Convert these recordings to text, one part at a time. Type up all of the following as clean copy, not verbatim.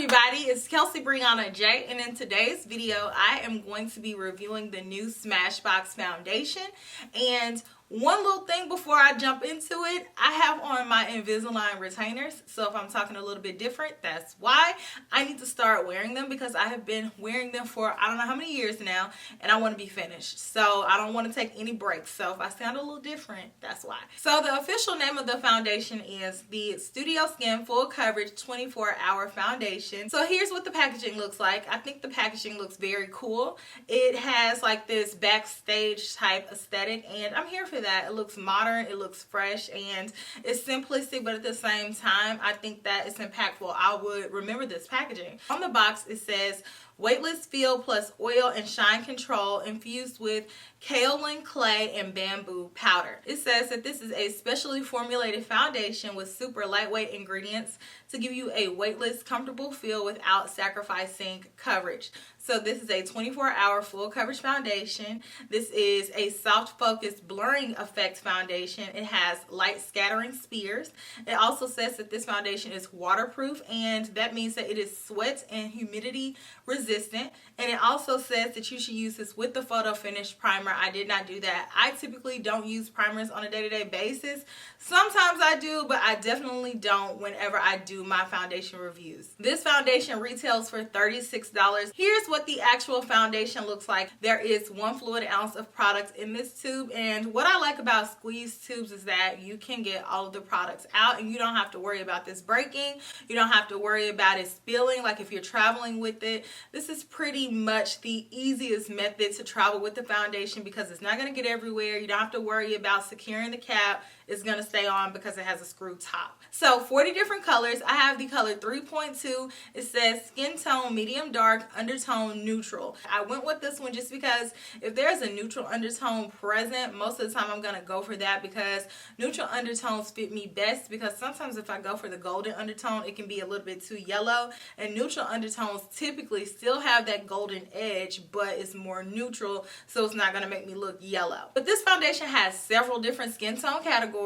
everybody, it's KelseeBrianaJai, and in today's video I am going to be reviewing the new Smashbox foundation. And one little thing before I jump into it, I have on my Invisalign retainers, so if I'm talking a little bit different, that's why. I need to start wearing them because I have been wearing them for I don't know how many years now, and I want to be finished, so I don't want to take any breaks. So if I sound a little different, that's why. So the official name of the foundation is the Studio Skin Full Coverage 24-Hour Foundation. So here's what the packaging looks like. I think the packaging looks very cool. It has like this backstage type aesthetic, and I'm here for that. It looks modern, it looks fresh, and it's simplistic, but at the same time I think that it's impactful. I would remember this packaging. On the box it says weightless feel plus oil and shine control infused with kaolin clay and bamboo powder. It says that this is a specially formulated foundation with super lightweight ingredients to give you a weightless, comfortable feel without sacrificing coverage. So this is a 24-hour full coverage foundation. This is a soft focused blurring effect foundation. It has light scattering spears. It also says that this foundation is waterproof, and that means that it is sweat and humidity resistant. And it also says that you should use this with the photo finish primer. I did not do that. I typically don't use primers on a day-to-day basis. Sometimes I do, but I definitely don't whenever I do my foundation reviews. This foundation retails for $36. Here's what the actual foundation looks like. There is 1 fluid ounce of product in this tube, and what I like about squeeze tubes is that you can get all of the products out and you don't have to worry about this breaking. You don't have to worry about it spilling like if you're traveling with it. This is pretty much the easiest method to travel with the foundation because it's not going to get everywhere. You don't have to worry about securing the cap. It's going to stay on because it has a screw top. So 40 different colors. I have the color 3.2. It says skin tone medium dark, undertone neutral. I went with this one just because if there's a neutral undertone present, most of the time I'm going to go for that because neutral undertones fit me best, because sometimes if I go for the golden undertone it can be a little bit too yellow, and neutral undertones typically still have that golden edge but it's more neutral, so it's not going to make me look yellow. But this foundation has several different skin tone categories.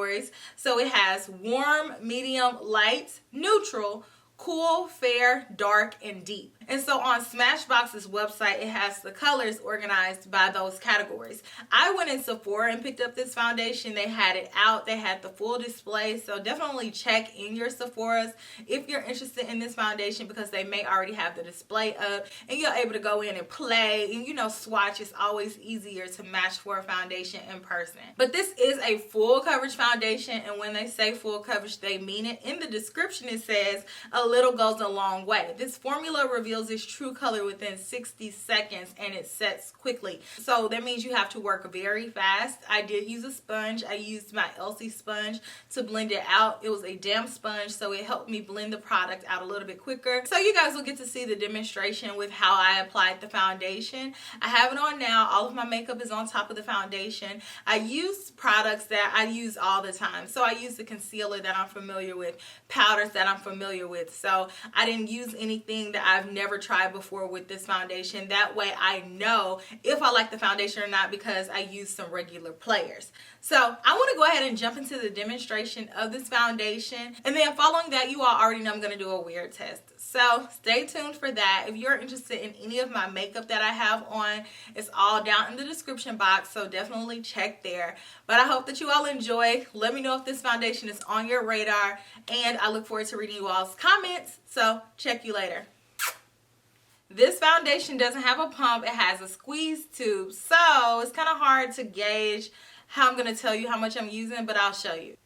So it has warm, medium, light, neutral, cool, fair, dark, and deep. And so on Smashbox's website, it has the colors organized by those categories. I went in Sephora and picked up this foundation. They had it out. They had the full display. So definitely check in your Sephoras if you're interested in this foundation, because they may already have the display up and you're able to go in and play. And you know, swatch is always easier to match for a foundation in person. But this is a full coverage foundation, and when they say full coverage, they mean it. In the description, it says a little goes a long way. This formula reveals its true color within 60 seconds and it sets quickly. So that means you have to work very fast. I did use a sponge. I used my Kelsee sponge to blend it out. It was a damp sponge, so it helped me blend the product out a little bit quicker. So you guys will get to see the demonstration with how I applied the foundation. I have it on now. All of my makeup is on top of the foundation. I use products that I use all the time. So I use the concealer that I'm familiar with, powders that I'm familiar with. So I didn't use anything that I've never tried before with this foundation. That way I know if I like the foundation or not because I use some regular players. So I want to go ahead and jump into the demonstration of this foundation, and then following that, you all already know I'm going to do a wear test. So stay tuned for that. If you're interested in any of my makeup that I have on, it's all down in the description box, so definitely check there. But I hope that you all enjoy. Let me know if this foundation is on your radar, and I look forward to reading you all's comments. So check you later. This foundation doesn't have a pump. It has a squeeze tube, so it's kind of hard to gauge how I'm going to tell you how much I'm using, but I'll show you.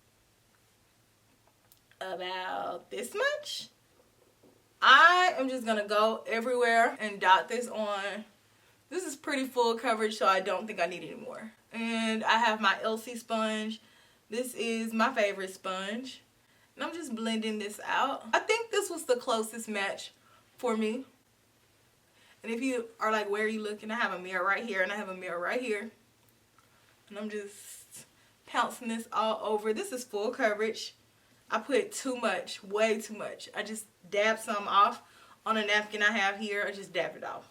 About this much. I am just going to go everywhere and dot this on. This is pretty full coverage, so I don't think I need any more. And I have my Kelsee sponge. This is my favorite sponge. And I'm just blending this out. I think this was the closest match for me. And if you are like, where are you looking? I have a mirror right here and I have a mirror right here. And I'm just pouncing this all over. This is full coverage. I put too much, way too much. I just dab some off on a napkin I have here. I just dab it off.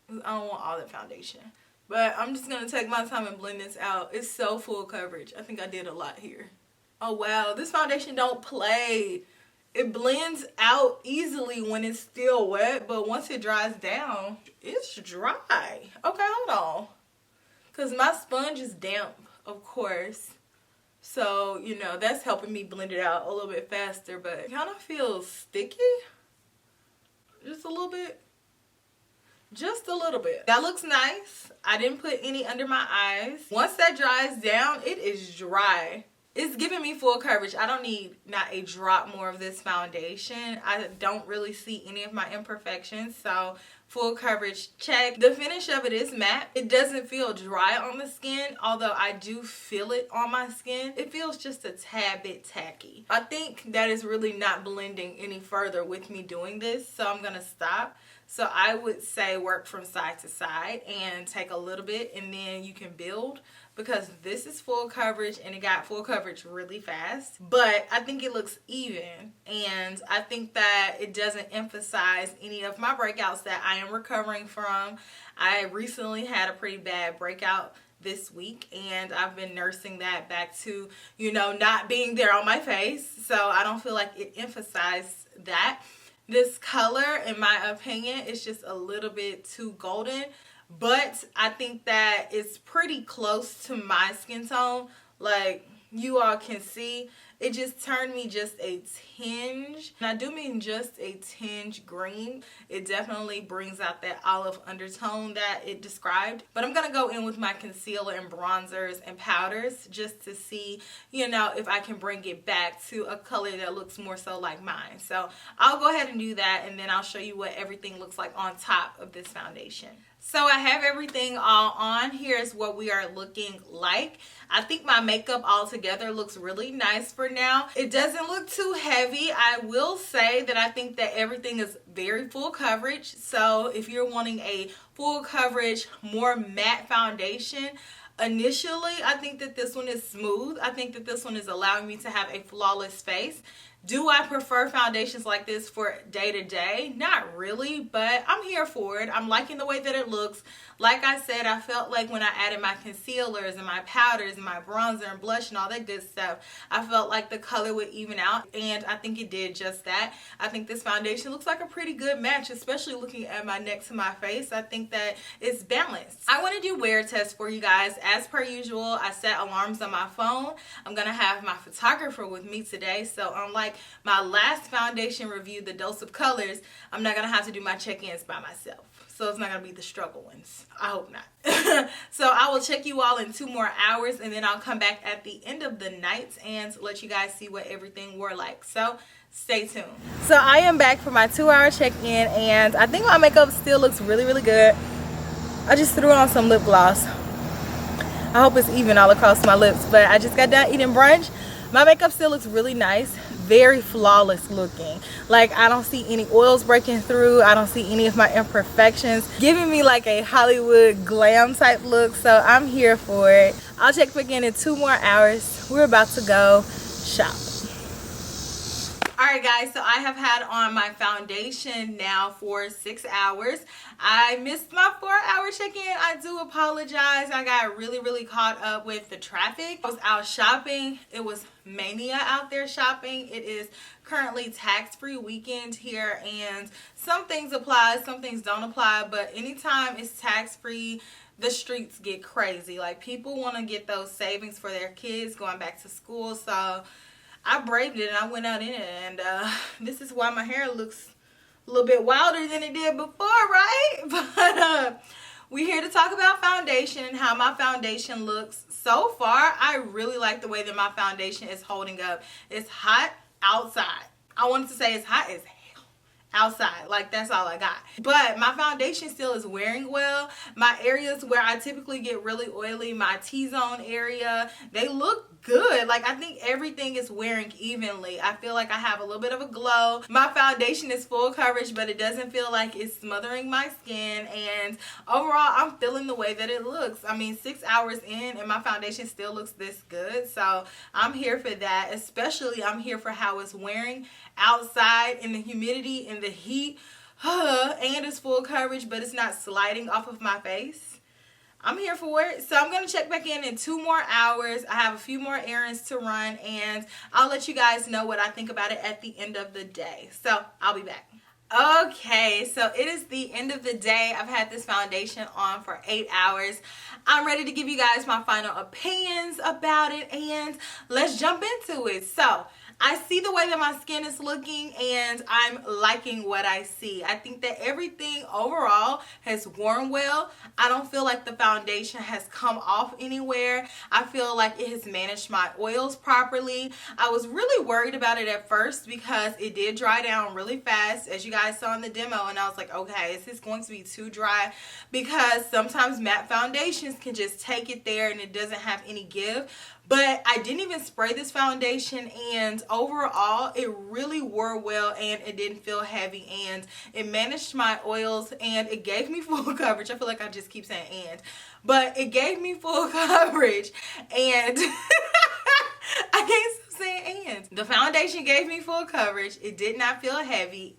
I don't want all that foundation. But I'm just going to take my time and blend this out. It's so full coverage. I think I did a lot here. Oh wow, this foundation don't play. It blends out easily when it's still wet, but once it dries down, it's dry. Okay, hold on. Because my sponge is damp, of course. So, you know, that's helping me blend it out a little bit faster, but it kind of feels sticky. Just a little bit. Just a little bit. That looks nice. I didn't put any under my eyes. Once that dries down, it is dry. It's giving me full coverage. I don't need not a drop more of this foundation. I don't really see any of my imperfections, so full coverage, check. The finish of it is matte. It doesn't feel dry on the skin, although I do feel it on my skin. It feels just a tad bit tacky. I think that is really not blending any further with me doing this, so I'm gonna stop. So I would say work from side to side and take a little bit and then you can build, because this is full coverage and it got full coverage really fast. But I think it looks even, and I think that it doesn't emphasize any of my breakouts that I am recovering from. I recently had a pretty bad breakout this week, and I've been nursing that back to, you know, not being there on my face. So I don't feel like it emphasized that. This color, in my opinion, is just a little bit too golden, but I think that it's pretty close to my skin tone. Like you all can see, it just turned me just a tinge, and I do mean just a tinge green. It definitely brings out that olive undertone that it described. But I'm gonna go in with my concealer and bronzers and powders just to see, you know, if I can bring it back to a color that looks more so like mine. So I'll go ahead and do that, and then I'll show you what everything looks like on top of this foundation. So I have everything all on. Here's what we are looking like. I think my makeup all together looks really nice for now. It doesn't look too heavy. I will say that I think that everything is very full coverage. So if you're wanting a full coverage, more matte foundation, initially I think that this one is smooth. I think that this one is allowing me to have a flawless face. Do I prefer foundations like this for day to day? Not really, but I'm here for it. I'm liking the way that it looks. Like I said, I felt like when I added my concealers and my powders and my bronzer and blush and all that good stuff, I felt like the color would even out, and I think it did just that. I think this foundation looks like a pretty good match, especially looking at my neck to my face. I think that it's balanced. I want to do wear tests for you guys. As per usual, I set alarms on my phone. I'm going to have my photographer with me today, so unlike my last foundation review, The Dose of Colors, I'm not going to have to do my check-ins by myself. So it's not going to be the struggle ones. I hope not. So I will check you all in 2 more hours, and then I'll come back at the end of the night and let you guys see what everything wore like. So stay tuned. So I am back for my 2-hour check-in, and I think my makeup still looks really, really good. I just threw on some lip gloss. I hope it's even all across my lips, but I just got done eating brunch. My makeup still looks really nice. Very flawless looking. Like, I don't see any oils breaking through. I don't see any of my imperfections, giving me like a Hollywood glam type look. So I'm here for it. I'll check back in 2 more hours. We're about to go shop. Alright guys, so I have had on my foundation now for 6 hours. I missed my 4-hour check-in. I do apologize. I got really caught up with the traffic. I was out shopping. It was mania out there shopping. It is currently tax-free weekend here, and some things apply, some things don't apply, but anytime it's tax-free, the streets get crazy. Like, people want to get those savings for their kids going back to school, so I braved it and I went out in it, and this is why my hair looks a little bit wilder than it did before, right? But we're here to talk about foundation and how my foundation looks. So far, I really like the way that my foundation is holding up. It's hot outside. I wanted to say it's hot as hell outside. Like, that's all I got. But my foundation still is wearing well. My areas where I typically get really oily, my T-zone area, they look good. Like, I think everything is wearing evenly. I feel like I have a little bit of a glow. My foundation is full coverage, but it doesn't feel like it's smothering my skin, and overall I'm feeling the way that it looks. I mean, 6 hours in and my foundation still looks this good, so I'm here for that. Especially I'm here for how it's wearing outside in the humidity and the heat, and it's full coverage, but it's not sliding off of my face. I'm here for it. So I'm going to check back in 2 more hours. I have a few more errands to run, and I'll let you guys know what I think about it at the end of the day. So I'll be back. Okay, so it is the end of the day. I've had this foundation on for 8 hours. I'm ready to give you guys my final opinions about it, and let's jump into it. So I see the way that my skin is looking, and I'm liking what I see. I think that everything overall has worn well. I don't feel like the foundation has come off anywhere. I feel like it has managed my oils properly. I was really worried about it at first because it did dry down really fast, as you guys saw in the demo, and I was like, okay, is this going to be too dry? Because sometimes matte foundations can just take it there and it doesn't have any give. But I didn't even spray this foundation, and overall it really wore well, and it didn't feel heavy, and it managed my oils, and it gave me full coverage. I feel like I just keep saying and, but it gave me full coverage, and I can't stop saying and. The foundation gave me full coverage. It did not feel heavy,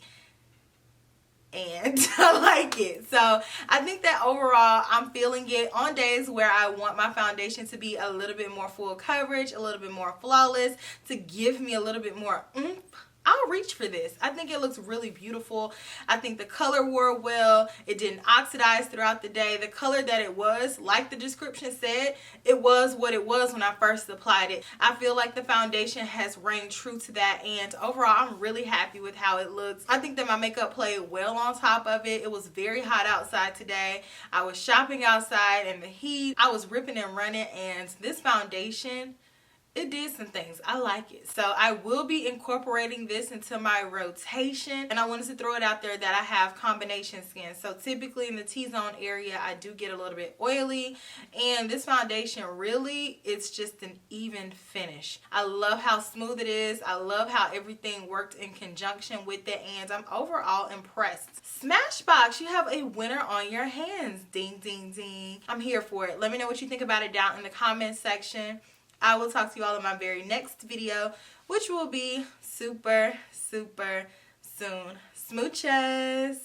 and I like it. So I think that overall I'm feeling it on days where I want my foundation to be a little bit more full coverage, a little bit more flawless, to give me a little bit more oomph. I'll reach for this. I think it looks really beautiful. I think the color wore well. It didn't oxidize throughout the day. The color that it was, like the description said, it was what it was when I first applied it. I feel like the foundation has reigned true to that, and overall I'm really happy with how it looks. I think that my makeup played well on top of it. It was very hot outside today. I was shopping outside in the heat. I was ripping and running, and this foundation, it did some things. I like it. So I will be incorporating this into my rotation, and I wanted to throw it out there that I have combination skin. So typically in the T-zone area I do get a little bit oily, and this foundation really, it's just an even finish. I love how smooth it is. I love how everything worked in conjunction with it, and I'm overall impressed. Smashbox, you have a winner on your hands. Ding ding ding. I'm here for it. Let me know what you think about it down in the comment section. I will talk to you all in my very next video, which will be super, super soon. Smooches.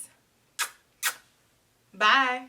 Bye.